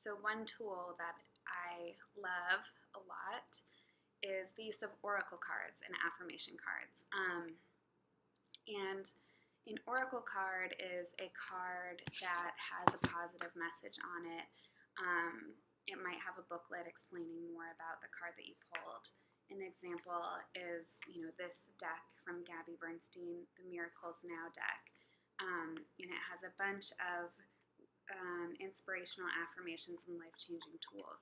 So one tool that I love a lot is the use of oracle cards and affirmation cards. And an oracle card is a card that has a positive message on it. It might have a booklet explaining more about the card that you pulled. An example is, this deck from Gabby Bernstein, the Miracles Now deck. And it has a bunch of inspirational affirmations and life-changing tools.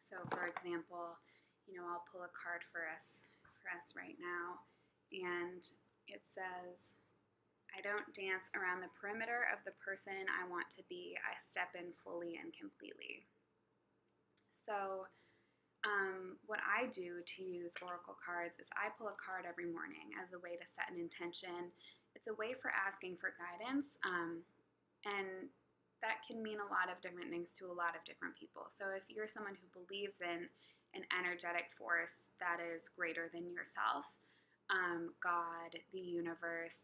So, for example, I'll pull a card for us right now, and it says, "I don't dance around the perimeter of the person I want to be. I step in fully and completely." So, what I do to use oracle cards is I pull a card every morning as a way to set an intention. It's a way for asking for guidance, and that can mean a lot of different things to a lot of different people. So if you're someone who believes in an energetic force that is greater than yourself, God, the universe,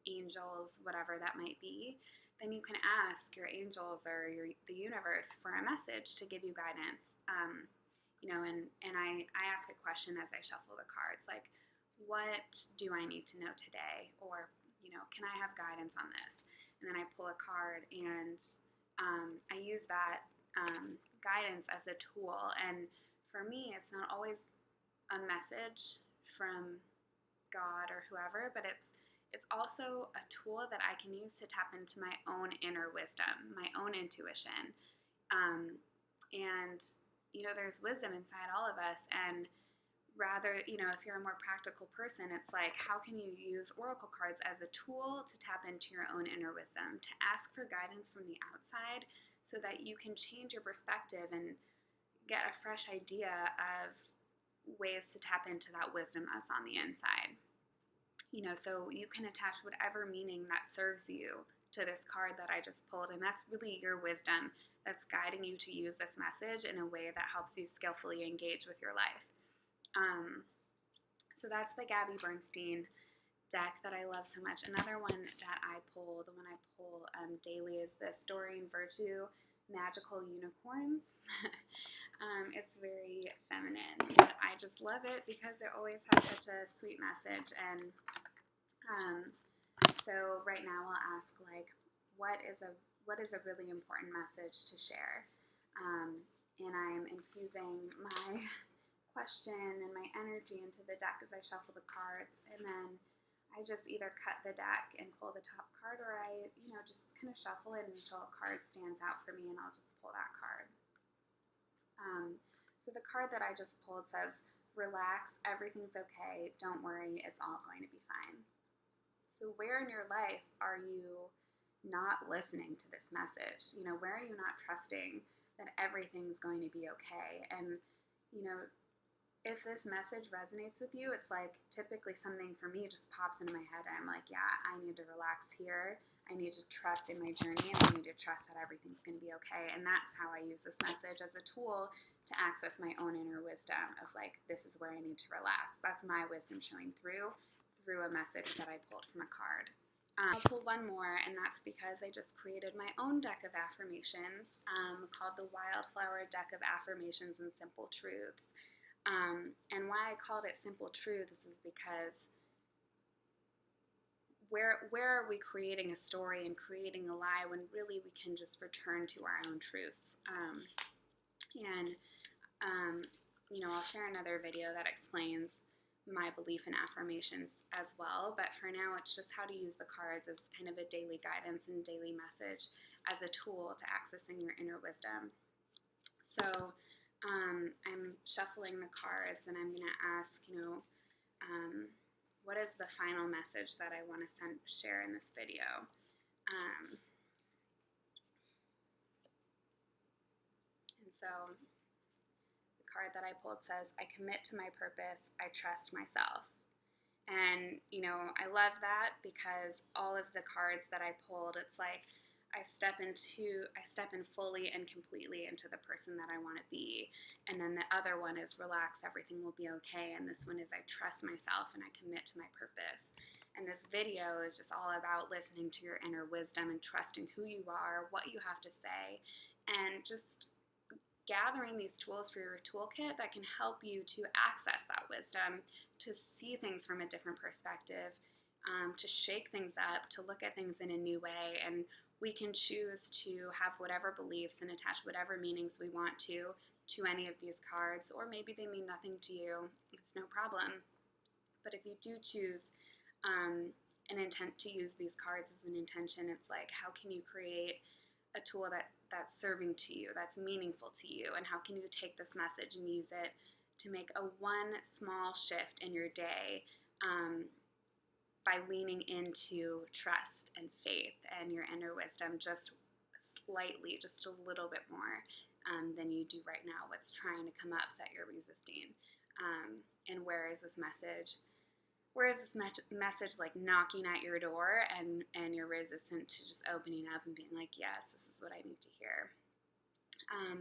angels, whatever that might be, then you can ask your angels or the universe for a message to give you guidance. And I ask a question as I shuffle the cards, like, what do I need to know today? Or, can I have guidance on this? And then I pull a card, and I use that guidance as a tool. And for me, it's not always a message from God or whoever, but it's also a tool that I can use to tap into my own inner wisdom, my own intuition. And there's wisdom inside all of us, and rather, if you're a more practical person, it's like, how can you use oracle cards as a tool to tap into your own inner wisdom, to ask for guidance from the outside so that you can change your perspective and get a fresh idea of ways to tap into that wisdom that's on the inside. So you can attach whatever meaning that serves you to this card that I just pulled, and that's really your wisdom that's guiding you to use this message in a way that helps you skillfully engage with your life. So that's the Gabby Bernstein deck that I love so much. Another one that I pull, the one I pull daily, is the Story and Virtue Magical Unicorns. It's very feminine, but I just love it because it always has such a sweet message. And so right now I'll ask, like, what is a really important message to share? And I'm infusing my question and my energy into the deck as I shuffle the cards, and then I just either cut the deck and pull the top card, or I just kind of shuffle it until a card stands out for me, and I'll just pull that card. So the card that I just pulled says, "Relax, everything's okay, don't worry, it's all going to be fine." So where in your life are you not listening to this message? Where are you not trusting that everything's going to be okay? And if this message resonates with you, it's like typically something for me just pops into my head, and I'm like, yeah, I need to relax here. I need to trust in my journey, and I need to trust that everything's going to be okay. And that's how I use this message as a tool to access my own inner wisdom of, like, this is where I need to relax. That's my wisdom showing through a message that I pulled from a card. I'll pull one more, and that's because I just created my own deck of affirmations called the Wildflower Deck of Affirmations and Simple Truths. And why I called it Simple Truths is because where are we creating a story and creating a lie when really we can just return to our own truths? I'll share another video that explains my belief in affirmations as well, but for now it's just how to use the cards as kind of a daily guidance and daily message as a tool to accessing your inner wisdom. So I'm shuffling the cards, and I'm going to ask, what is the final message that I want to share in this video? And so the card that I pulled says, "I commit to my purpose, I trust myself." And, I love that because all of the cards that I pulled, it's like I step in fully and completely into the person that I want to be. And then the other one is relax, everything will be okay. And this one is I trust myself and I commit to my purpose. And this video is just all about listening to your inner wisdom and trusting who you are, what you have to say, and just gathering these tools for your toolkit that can help you to access that wisdom, to see things from a different perspective, to shake things up, to look at things in a new way. And we can choose to have whatever beliefs and attach whatever meanings we want to any of these cards, or maybe they mean nothing to you. It's no problem. But if you do choose an intent to use these cards as an intention, it's like, how can you create a tool that's serving to you, that's meaningful to you, and how can you take this message and use it to make a one small shift in your day, by leaning into trust and faith and your inner wisdom just slightly, just a little bit more than you do right now. What's trying to come up that you're resisting? And where is this message? Where is this message like knocking at your door, and you're resistant to just opening up and being like, yes, this is what I need to hear.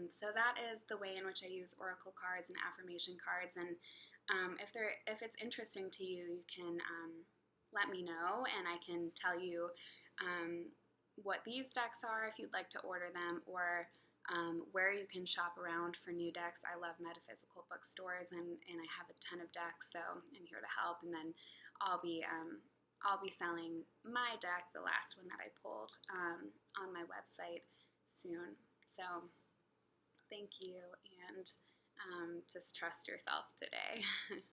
So that is the way in which I use oracle cards and affirmation cards. And if it's interesting to you, you can let me know, and I can tell you what these decks are if you'd like to order them, or where you can shop around for new decks. I love metaphysical bookstores, and I have a ton of decks, so I'm here to help. And then I'll be selling my deck, the last one that I pulled, on my website soon. So thank you, and just trust yourself today.